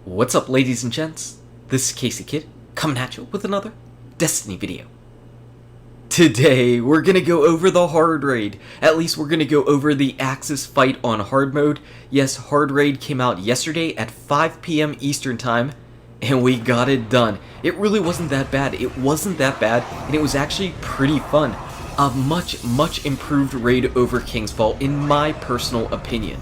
What's up, ladies and gents? This is KSigKid, coming at you with another Destiny video. Today, we're gonna go over the hard raid. At least we're gonna go over the Aksis fight on hard mode. Yes, hard raid came out yesterday at 5 p.m. Eastern time, and we got it done. It really wasn't that bad. It wasn't that bad, and it was actually pretty fun. A much improved raid over King's Fall, in my personal opinion.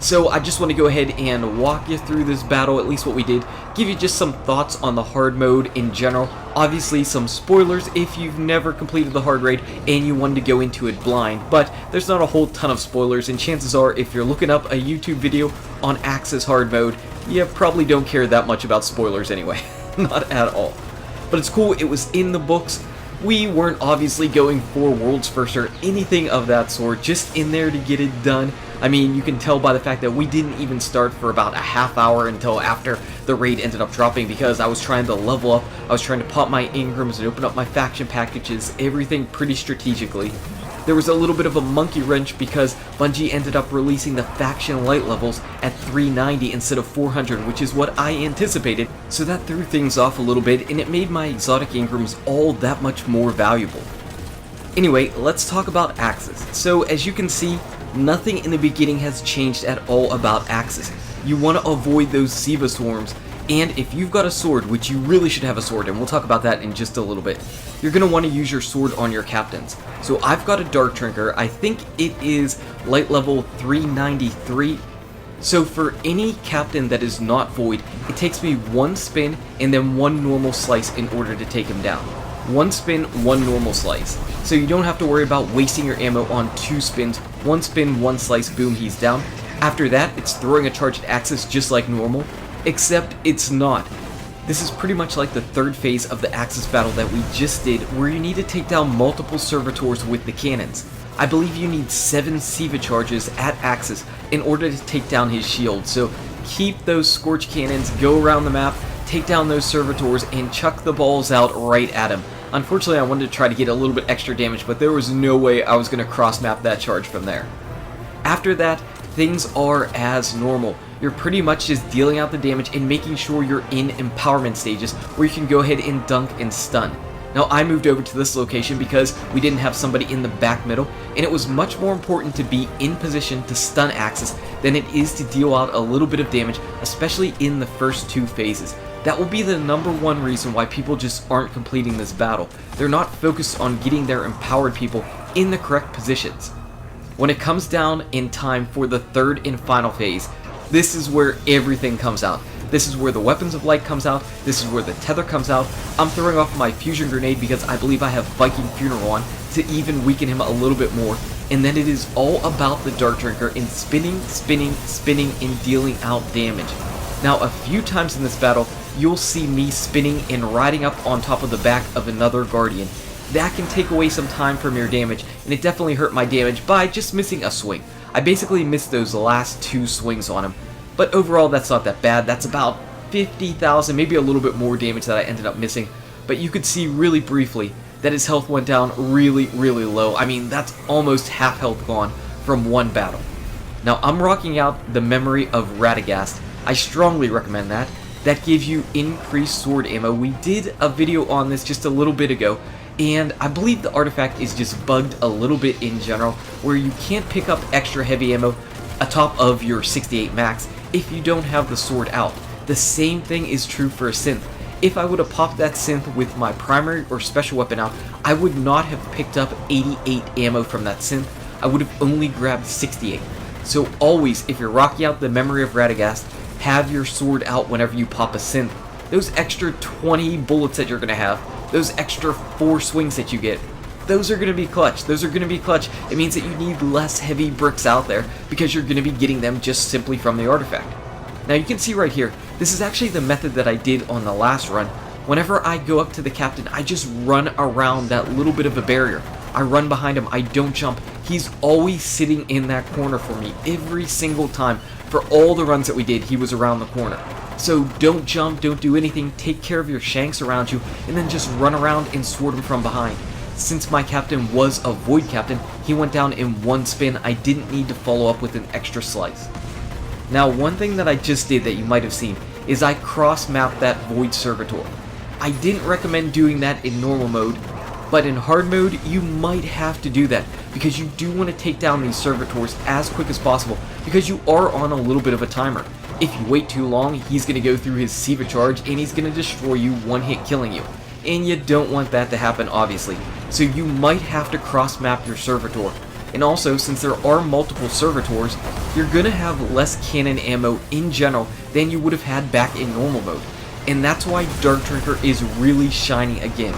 So I just want to go ahead and walk you through this battle, at least what we did, give you just some thoughts on the hard mode in general, obviously some spoilers if you've never completed the hard raid and you wanted to go into it blind, but there's not a whole ton of spoilers, and chances are if you're looking up a YouTube video on Aksis hard mode, you probably don't care that much about spoilers anyway, not at all. But it's cool, it was in the books. We weren't obviously going for World's First or anything of that sort, just in there to get it done. I mean, you can tell by the fact that we didn't even start for about a half hour until after the raid ended up dropping, because I was trying to level up, I was trying to pop my Ingrams and open up my faction packages, everything pretty strategically. There was a little bit of a monkey wrench because Bungie ended up releasing the faction light levels at 390 instead of 400, which is what I anticipated, so that threw things off a little bit, and it made my exotic Ingrams all that much more valuable. Anyway, let's talk about Aksis. So as you can see, nothing in the beginning has changed at all about Aksis. You want to avoid those Siva swarms, and if you've got a sword, which you really should have a sword, and we'll talk about that in just a little bit, you're going to want to use your sword on your captains. So I've got a Dark Drinker, I think it is light level 393. So for any captain that is not void, it takes me one spin and then one normal slice in order to take him down. One spin, one normal slice. So you don't have to worry about wasting your ammo on two spins. One spin, one slice, boom, he's down. After that, it's throwing a charge at Aksis just like normal, except it's not. This is pretty much like the third phase of the Aksis battle that we just did, where you need to take down multiple servitors with the cannons. I believe you need 7 Siva charges at Aksis in order to take down his shield, so keep those Scorch cannons, go around the map, take down those servitors, and chuck the balls out right at him. Unfortunately, I wanted to try to get a little bit extra damage, but there was no way I was going to cross-map that charge from there. After that, things are as normal. You're pretty much just dealing out the damage and making sure you're in empowerment stages where you can go ahead and dunk and stun. Now, I moved over to this location because we didn't have somebody in the back middle, and it was much more important to be in position to stun Aksis than it is to deal out a little bit of damage, especially in the first 2 phases. That will be the #1 reason why people just aren't completing this battle. They're not focused on getting their empowered people in the correct positions. When it comes down in time for the 3rd and final phase, this is where everything comes out. This is where the Weapons of Light comes out, this is where the Tether comes out. I'm throwing off my Fusion Grenade because I believe I have Viking Funeral on to even weaken him a little bit more. And then it is all about the Dark Drinker and spinning, and dealing out damage. Now, a few times in this battle, you'll see me spinning and riding up on top of the back of another Guardian. That can take away some time from your damage, and it definitely hurt my damage by just missing a swing. I basically missed those last 2 swings on him, but overall that's not that bad. That's about 50,000, maybe a little bit more damage that I ended up missing, but you could see really briefly that his health went down really low. I mean, that's almost half health gone from one battle. Now, I'm rocking out the Memory of Radagast. I strongly recommend that. That gives you increased sword ammo. We did a video on this just a little bit ago, and I believe the artifact is just bugged a little bit in general, where you can't pick up extra heavy ammo atop of your 68 max if you don't have the sword out. The same thing is true for a synth. If I would have popped that synth with my primary or special weapon out, I would not have picked up 88 ammo from that synth. I would have only grabbed 68. So always, if you're rocking out the Memory of Radagast, have your sword out whenever you pop a synth. Those extra 20 bullets that you're going to have, those extra 4 swings that you get, those are going to be clutch. Those are going to be clutch. It means that you need less heavy bricks out there because you're going to be getting them just simply from the artifact. Now you can see right here, this is actually the method that I did on the last run. Whenever I go up to the captain, I just run around that little bit of a barrier. I run behind him, I don't jump. He's always sitting in that corner for me every single time. For all the runs that we did, he was around the corner. So don't jump, don't do anything, take care of your shanks around you, and then just run around and sword him from behind. Since my captain was a void captain, he went down in one spin. I didn't need to follow up with an extra slice. Now, one thing that I just did that you might have seen is I cross-mapped that Void Servitor. I didn't recommend doing that in normal mode, but in hard mode, you might have to do that, because you do want to take down these servitors as quick as possible, because you are on a little bit of a timer. If you wait too long, he's going to go through his Siva charge, and he's going to destroy you, one hit killing you. And you don't want that to happen, obviously. So you might have to cross-map your servitor. And also, since there are multiple servitors, you're going to have less cannon ammo in general than you would have had back in normal mode. And that's why Dark Drinker is really shining again.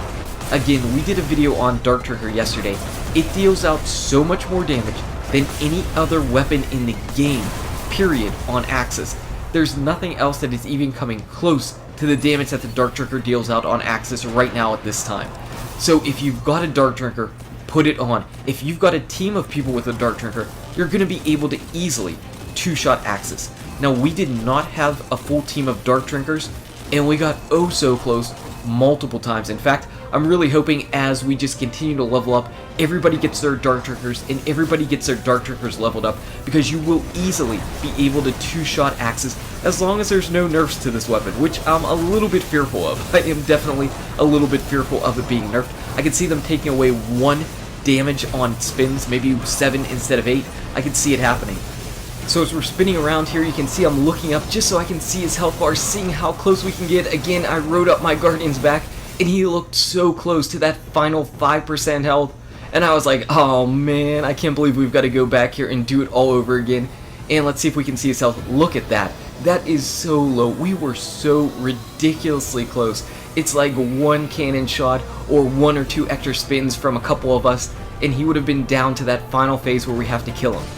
Again, we did a video on Dark Drinker yesterday. It deals out so much more damage than any other weapon in the game, period, on Aksis. There's nothing else that is even coming close to the damage that the Dark Drinker deals out on Aksis right now at this time. So if you've got a Dark Drinker, put it on. If you've got a team of people with a Dark Drinker, you're going to be able to easily two-shot Aksis. Now, we did not have a full team of Dark Drinkers, and we got oh so close multiple times. In fact, I'm really hoping as we just continue to level up, everybody gets their Dark Drinkers and everybody gets their Dark Drinkers leveled up, because you will easily be able to two-shot Aksis as long as there's no nerfs to this weapon, which I'm a little bit fearful of. I am definitely a little bit fearful of it being nerfed. I can see them taking away 1 damage on spins, maybe 7 instead of 8. I can see it happening. So as we're spinning around here, you can see I'm looking up just so I can see his health bar, seeing how close we can get. Again, I rode up my Guardian's back, and he looked so close to that final 5% health. And I was like, oh man, I can't believe we've got to go back here and do it all over again. And let's see if we can see his health. Look at that. That is so low. We were so ridiculously close. It's like 1 cannon shot or 1 or 2 extra spins from a couple of us, and he would have been down to that final phase where we have to kill him.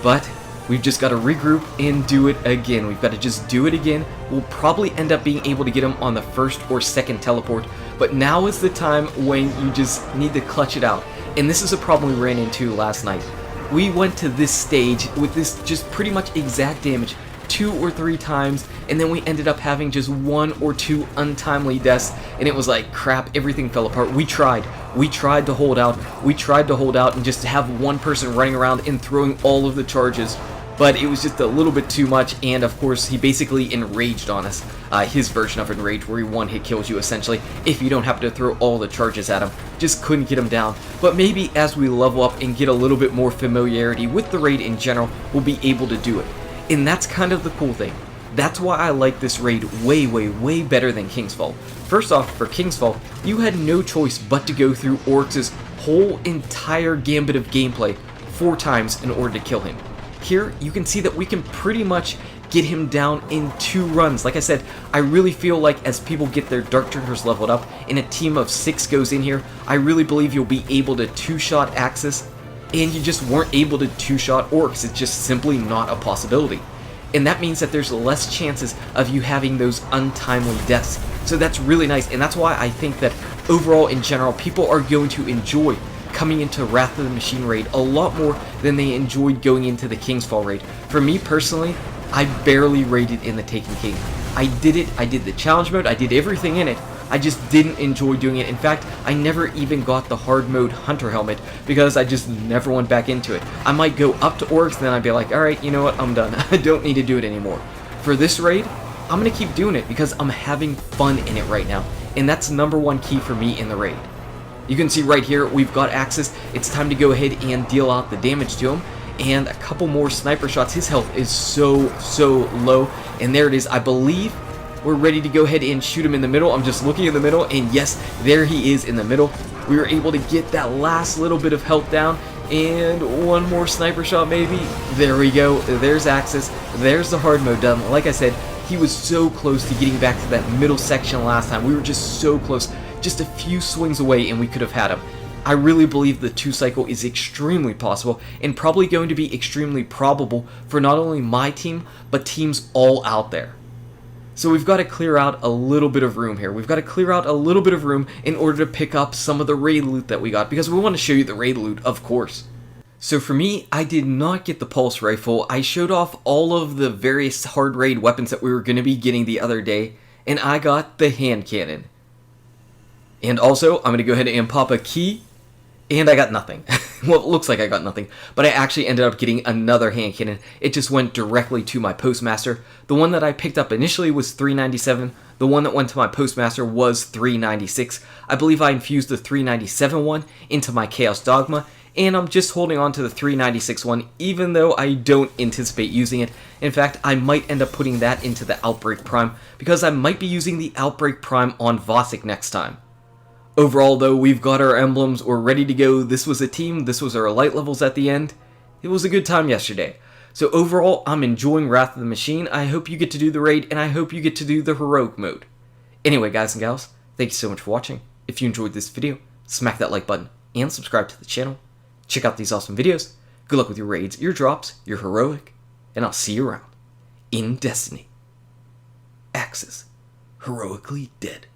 But we've just got to regroup and do it again. We've got to just do it again. We'll probably end up being able to get him on the first or second teleport, but now is the time when you just need to clutch it out. And this is a problem we ran into last night. We went to this stage with this just pretty much exact damage 2 or 3 times, and then we ended up having just 1 or 2 untimely deaths, and it was like crap, everything fell apart. We tried to hold out, and just have one person running around and throwing all of the charges, but it was just a little bit too much. And of course he basically enraged on us, his version of enrage, where he one-hit kills you essentially if you don't happen to throw all the charges at him. Just couldn't get him down. But maybe as we level up and get a little bit more familiarity with the raid in general, we'll be able to do it. And that's kind of the cool thing. That's why I like this raid way better than King's Fall. First off, for King's Fall, you had no choice but to go through Oryx's whole entire gambit of gameplay 4 times in order to kill him. Here, you can see that we can pretty much get him down in 2 runs. Like I said, I really feel like as people get their Dark Drinkers leveled up and a team of 6 goes in here, I really believe you'll be able to 2-shot Aksis, and you just weren't able to 2-shot Oryx. It's just simply not a possibility. And that means that there's less chances of you having those untimely deaths. So that's really nice, and that's why I think that overall in general, people are going to enjoy coming into Wrath of the Machine raid a lot more than they enjoyed going into the King's Fall raid. For me personally, I barely raided in the Taken King. I did it, I did the challenge mode, I did everything in it. I just didn't enjoy doing it. In fact, I never even got the hard mode Hunter helmet because I just never went back into it. I might go up to Oryx and then I'd be like, alright, you know what, I'm done. I don't need to do it anymore. For this raid, I'm going to keep doing it because I'm having fun in it right now. And that's =1 key for me in the raid. You can see right here, we've got Aksis. It's time to go ahead and deal out the damage to him. And a couple more sniper shots. His health is so low. And there it is. I believe we're ready to go ahead and shoot him in the middle. I'm just looking in the middle, and yes, there he is in the middle. We were able to get that last little bit of health down, and one more sniper shot maybe. There we go. There's Aksis. There's the hard mode done. Like I said, he was so close to getting back to that middle section last time. We were just so close. Just a few swings away, and we could have had him. I really believe the 2-cycle is extremely possible, and probably going to be extremely probable for not only my team, but teams all out there. So we've got to clear out a little bit of room here. We've got to clear out a little bit of room in order to pick up some of the raid loot that we got, because we want to show you the raid loot, of course. So for me, I did not get the pulse rifle. I showed off all of the various hard raid weapons that we were going to be getting the other day, and I got the hand cannon. And also, I'm going to go ahead and pop a key, and I got nothing. Well, it looks like I got nothing, but I actually ended up getting another hand cannon. It just went directly to my postmaster. The one that I picked up initially was 397. The one that went to my postmaster was 396. I believe I infused the 397 one into my Chaos Dogma, and I'm just holding on to the 396 one, even though I don't anticipate using it. In fact, I might end up putting that into the Outbreak Prime, because I might be using the Outbreak Prime on Vosik next time. Overall, though, we've got our emblems, we're ready to go. This was a team, this was our light levels at the end. It was a good time yesterday. So overall, I'm enjoying Wrath of the Machine. I hope you get to do the raid, and I hope you get to do the heroic mode. Anyway, guys and gals, thank you so much for watching. If you enjoyed this video, smack that like button and subscribe to the channel. Check out these awesome videos. Good luck with your raids, your drops, your heroic, and I'll see you around in Destiny. Aksis, heroically dead.